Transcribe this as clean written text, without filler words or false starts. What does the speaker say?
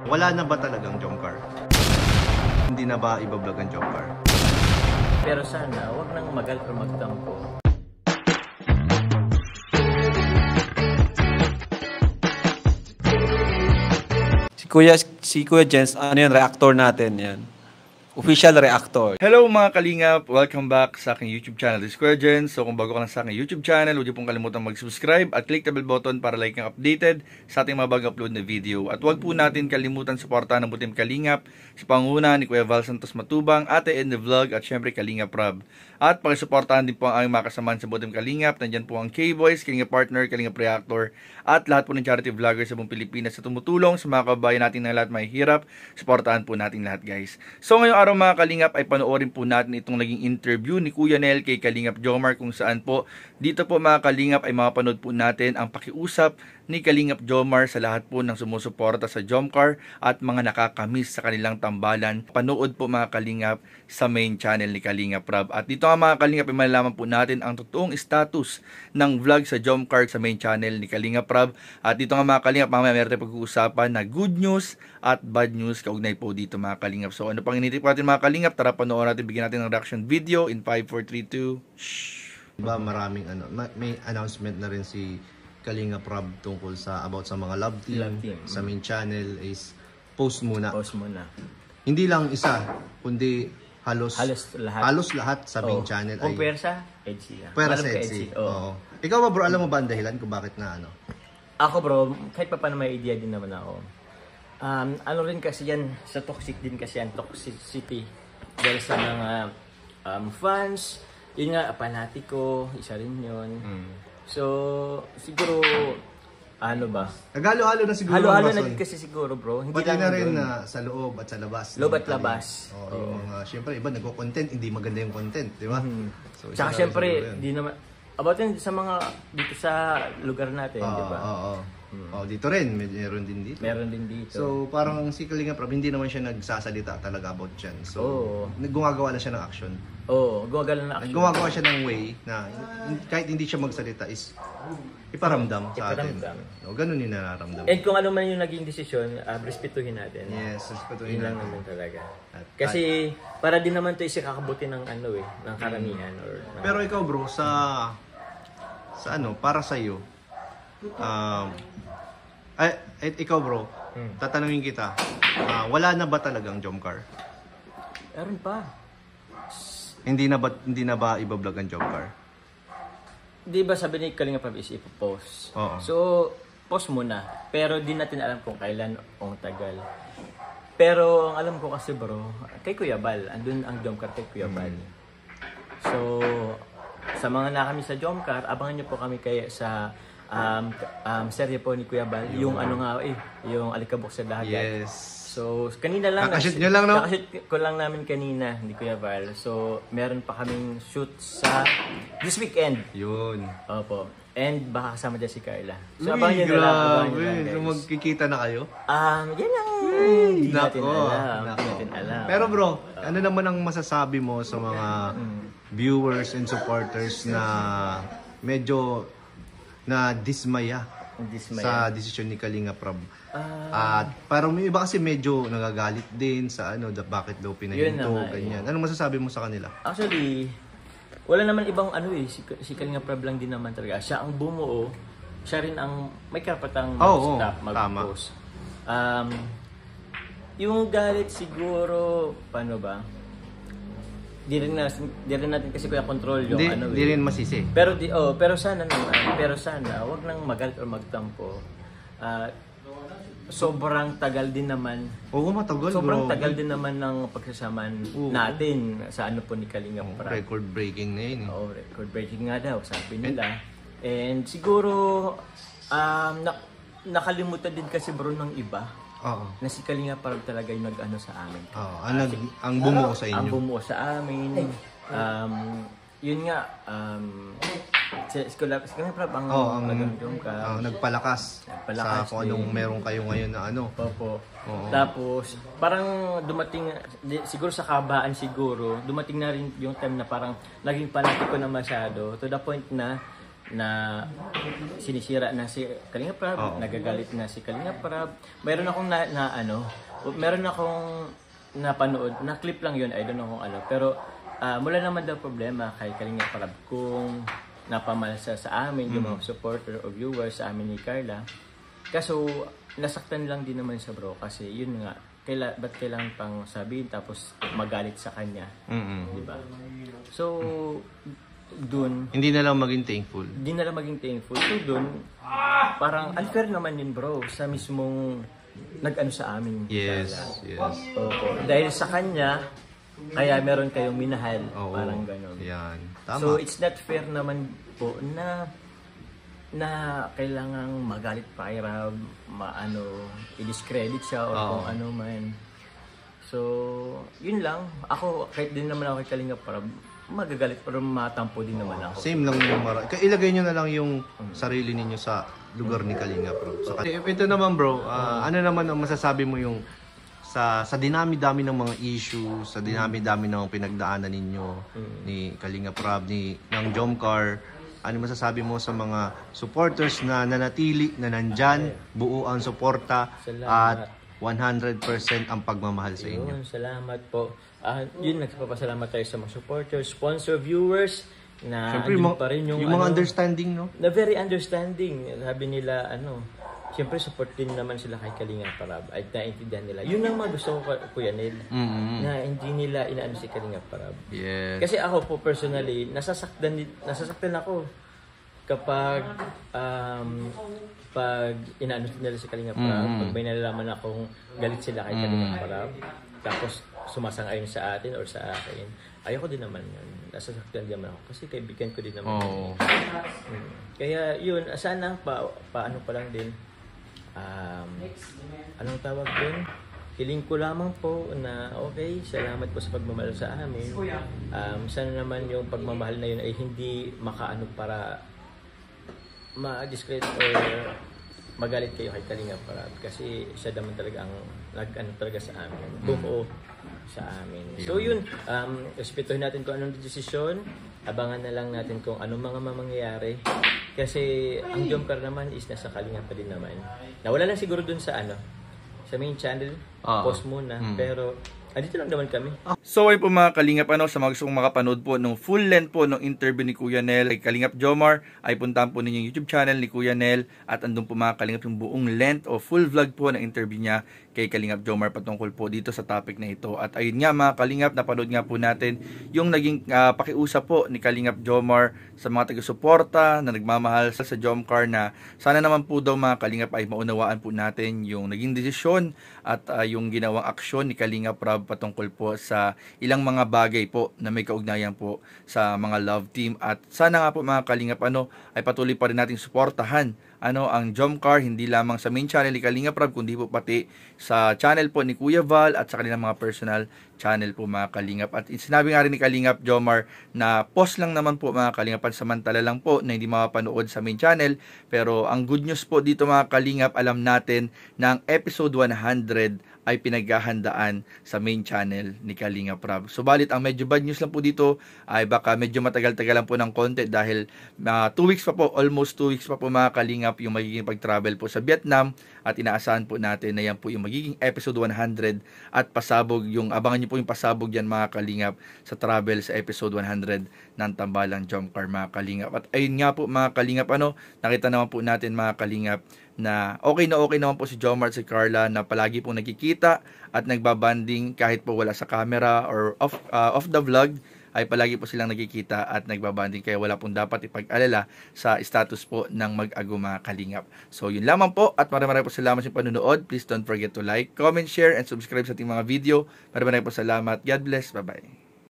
Wala na ba talagang Jomcar? Hindi na ba ibablog ang Jomcar? Pero sana, wag nang magal o magtampo. Si Kuya Jens, ano yun, reactor natin yan. Official reactor. Hello mga kalingap! Welcome back sa aking YouTube channel, This is Kuya Jens. So kung bago ka lang sa aking YouTube channel, huwag niyo pong kalimutan mag-subscribe at click the bell button para like ang updated sa ating mga bagong upload na video. At huwag po natin kalimutan suportahan ng Butim Kalingap, si Panguna ni Kuya Val Santos Matubang, Ate in the Vlog at syempre Kalingap Rob. At pakisuportahan din po ang aming makasamahan sa Butim Kalingap. Nandyan po ang K-Boys, Kalingap Partner, Kalingap Reactor at lahat po ng charity vloggers sa buong Pilipinas na tumutulong sa mga kababayan natin na lahat may hirap. Suportahan po natin lahat guys. So ngayong araw mga Kalingap ay panoorin po natin itong naging interview ni Kuya Nel kay Kalingap Jomar, kung saan po dito po mga Kalingap ay mapanood po natin ang pakiusap ni Kalingap Jomar sa lahat po ng sumusuporta sa Jomcar at mga nakakamiss sa kanilang tambalan. Panood po mga Kalingap sa main channel ni Kalingap Rob. At dito nga mga Kalingap ay malalaman po natin ang totoong status ng vlog sa Jomcar sa main channel ni Kalingap Rob. At dito nga mga Kalingap, mamaya meron tayong pag-uusapan na good news at bad news kaugnay po dito mga Kalingap. So ano pang initip natin mga Kalingap, tara panoorin natin, bigyan natin ng reaction video in 5, 4, 3, 2. Diba maraming may announcement na rin si Kalingap Rob tungkol sa about sa mga love team. Sa main channel is post muna. Post muna. Hindi lang isa, kundi halos lahat sa main channel Kung ay pwersa, Edgy. pwera sa Etsy. Oo. Ikaw ba bro, alam mo ba ang dahilan kung bakit na ano? Ako bro, kahit pa paano may idea din naman ako. Ano rin kasi yan, sa toxic din kasi yan, toxicity. Dahil sa mga fans, yun nga, panatiko, isa rin yun. So, siguro, ano ba? Naghalo-halo na siguro. Halo-halo na din kasi siguro bro. Hindi pati lang na rin doon. na sa loob at sa labas. Loob at labas. Yung mga, syempre, iba nagko-content, hindi maganda yung content, di ba? So, tsaka syempre, di naman, about yun sa mga, dito sa lugar natin, di ba? Oh, dito rin, meron din dito. Meron din dito. So, parang si Kalingap Rob, hindi naman siya nagsasalita talaga about dyan. So, gumagawa na siya ng action. Gumagawa na action. Gumagawa siya ng way na kahit hindi siya magsalita is iparamdam sa atin. No, ganun yung nararamdaman. And kung ano man yung naging desisyon, respetuhin natin. Yes, respetuhin yun lang natin. naman talaga. Kasi para din naman ito kakabuti ng ano ng karamihan. Pero ikaw bro, sa ano, para sa iyo, ikaw bro, tatanungin kita, wala na ba talagang Jomcar? Meron pa. Hindi na ba ibablog ang Jomcar? Di ba sabi ni Kalingap Rob is ipopost? Oo. So, post muna. Pero di natin alam kung kailan o tagal. Pero ang alam ko kasi bro, kay Kuya Bal, andun ang Jomcar kay Kuya Bal. So, sa mga nakami sa Jomcar, abangan niyo po kami kaya sa serye po ni Kuya Bal, yung ano nga yung Alikabok sa Dagat. Yes. So, kanina lang. Kakashoot nyo lang, no? Kakashoot ko lang namin kanina, ni Kuya Val. So, meron pa kaming shoot sa this weekend. Yun. Opo. And baka kasama dyan si Carla. So, Uy, abangan nyo na lang. grabe. So, magkikita na kayo? Yan ang hindi natin alam. Hindi natin alam. Pero bro, ano naman ang masasabi mo sa mga viewers and supporters na medyo na dismaya sa desisyon ni Kalingap Rob? At parang may iba kasi medyo nagagalit din sa ano, bakit daw pinahinto, ganyan. Anong masasabi mo sa kanila? Actually, wala naman ibang ano si Kalingap Rob lang din naman talaga. Siya ang bumuo, siya rin ang may karapatang mag-stop, mag-post. Yung galit siguro, paano ba? Di rin natin kasi kuya control yung Di rin masisi. Pero sana wag nang magalit o magtampo. Sobrang tagal din naman. Oo, matagal. Sobrang tagal din naman ng pagsasamaan natin sa ano po ni Kalingap Rob. Record breaking na yun. Record breaking nga daw, sabi nila. And siguro nakalimutan din kasi bro ng iba. Na si Kalingap Rob talaga yung nag-ano sa amin. Ang bumuo sa inyo. Ang bumuo sa amin. Yun nga, si Kalingap Rob ang nagpalakas sa kung anong meron kayo ngayon na ano. Opo. Tapos, parang dumating, siguro sa kabaan siguro, dumating na rin yung time na parang naging panatiko na masyado. To the point na na sinisira na si Kalinga Prab, Oo. nagagalit na si Kalinga Prab. Meron akong meron akong napanood, na clip lang yun, I don't know kung ano. Pero mula naman daw problema kay Kalinga Prab kung napamalsa sa amin, yung mga supporter o viewers sa amin ni Carla. Kaso, nasaktan lang din naman siya bro, kasi yun nga, ba't kailangan pang sabihin tapos magalit sa kanya, di ba? So, dun, Hindi na lang maging thankful. di na lang maging thankful. So dun, parang unfair naman yun bro, sa mismong nag-ano sa amin. Yes, Carla. yes. Opo. Dahil sa kanya, kaya meron kayong minahal, Oo. parang gano'n. Yan. Tama. So it's not fair naman po na kailangang magalit pa kay Rab, i-discredit siya o kung ano man. So, yun lang. Ako, kahit din naman ako kay Kalinga Prab, magagalit pero matampo din naman ako. Same lang yung ilagay nyo na lang yung sarili ninyo sa lugar ni Kalinga bro. Ito naman bro, ano naman ang masasabi mo yung sa dinami-dami ng mga issue, sa dinami-dami ng pinagdaanan ninyo ni Kalinga Prab, ng Jomcar, ano masasabi mo sa mga supporters na nanatili, na nandyan, buo ang suporta at 100% ang pagmamahal sa inyo? Yun, salamat po. Yun, nagpapasalamat tayo sa mga supporters, sponsor, viewers, na Siyempre, andun pa rin yung mga understanding, no? na very understanding. Sabi nila, siyempre support din naman sila kay Kalinga Prab at naiintindihan nila. Yun ang mga gusto ko, Kuya Nel, na hindi nila inaano si Kalinga Prab. Yes. Kasi ako po personally, nasasaktan ako kapag pag inaano nila si Kalinga Prab, pag may nalalaman akong galit sila kay Kalinga Prab, tapos sumasang-ayon sa atin or sa akin, ayoko din naman yun. Nasasaktan din naman ako kasi kaibigan ko din naman. Oh. Kaya yun, sana paano pa lang din, anong tawag dun? Hiling ko lamang po na okay, salamat po sa pagmamahal sa amin. Sana naman yung pagmamahal na yun ay hindi makaano para ma-discredit or magalit kayo kay Kalinga Prab kasi siya naman talaga ang nag-ano talaga sa amin, buo sa amin. So yun, respetuhin natin kung anong desisyon, abangan na lang natin kung anong mga mangyayari kasi ang Jomcar naman is nasa Kalinga pa din naman. Nawala lang siguro dun sa sa main channel, post muna, pero dito lang naman kami. So ayun po mga Kalingap, sa mga gusto kong makapanood po ng full length po ng interview ni Kuya Nel kay Kalingap Jomar, ay puntahan po ninyo yung YouTube channel ni Kuya Nel at andun po mga Kalingap yung buong length o full vlog po ng interview niya kay Kalingap Jomar patungkol po dito sa topic na ito. At ayun nga mga Kalingap, napanood nga po natin yung naging pakiusap po ni Kalingap Jomar sa mga taga-suporta na nagmamahal sa Jomcar na sana naman po daw mga Kalingap ay maunawaan po natin yung naging desisyon at yung ginawang aksyon ni Kalingap Prab patungkol po sa ilang mga bagay po na may kaugnayan po sa mga love team. At sana nga po mga Kalingap ay patuloy pa rin nating suportahan ang Jomcar, hindi lamang sa main channel ni Kalinga Prab, kundi po pati sa channel po ni Kuya Val at sa kanilang mga personal channel po mga Kalingap. At sinabi nga rin ni Kalingap Jomar na post lang naman po mga Kalingap, samantala lang po na hindi mapapanood sa main channel. Pero ang good news po dito mga Kalingap, alam natin na ang episode 100 ay pinaghahandaan sa main channel ni Kalinga Prab. Subalit ang medyo bad news lang po dito ay baka medyo matagal-tagal lang po ng konti dahil 2 weeks pa po, almost 2 weeks pa po mga Kalingap yung magiging pag-travel po sa Vietnam at inaasahan po natin na yan po yung magiging episode 100 at pasabog abangan nyo po yung pasabog yan mga Kalingap sa travel sa episode 100 ng Tambalang Jomcar mga Kalingap. At ayun nga po mga Kalingap, nakita naman po natin mga Kalingap na okay naman po si Jomar at si Carla na palagi pong nagkikita at nagbabanding kahit po wala sa camera or off the vlog, ay palagi po silang nagkikita at nagbabanding, kaya wala pong dapat ipag-alala sa status po ng mag-aguma Kalingap. So yun lamang po at maraming po salamat sa panunood. Please don't forget to like, comment, share, and subscribe sa ating mga video. Maraming po salamat. God bless. Bye-bye.